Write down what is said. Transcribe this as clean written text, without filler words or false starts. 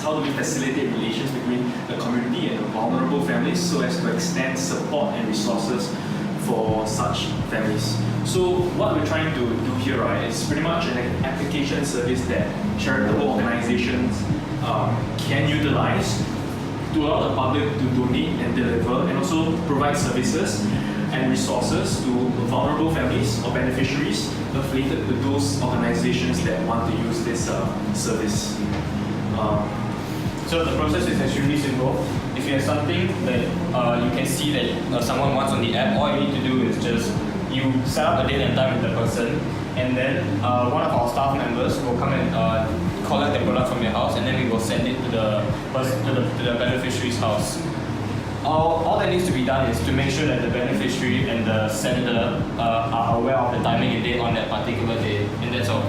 how do we facilitate relations between the community and the vulnerable families so as to extend support and resources for such families. So what we're trying to do here, right, is pretty much an application service that charitable organizations can utilize to allow the public to donate and deliver, and also provide services and resources to vulnerable families or beneficiaries affiliated with those organizations that want to use this service. So the process is extremely simple. If you have something that you can see that someone wants on the app, all you need to do is just you set up a date and time with the person, and then one of our staff members will come and collect the product from your house, and then we will send it to the beneficiary's house. All that needs to be done is to make sure that the beneficiary and the sender are aware of the timing and date on that particular day, and that's all.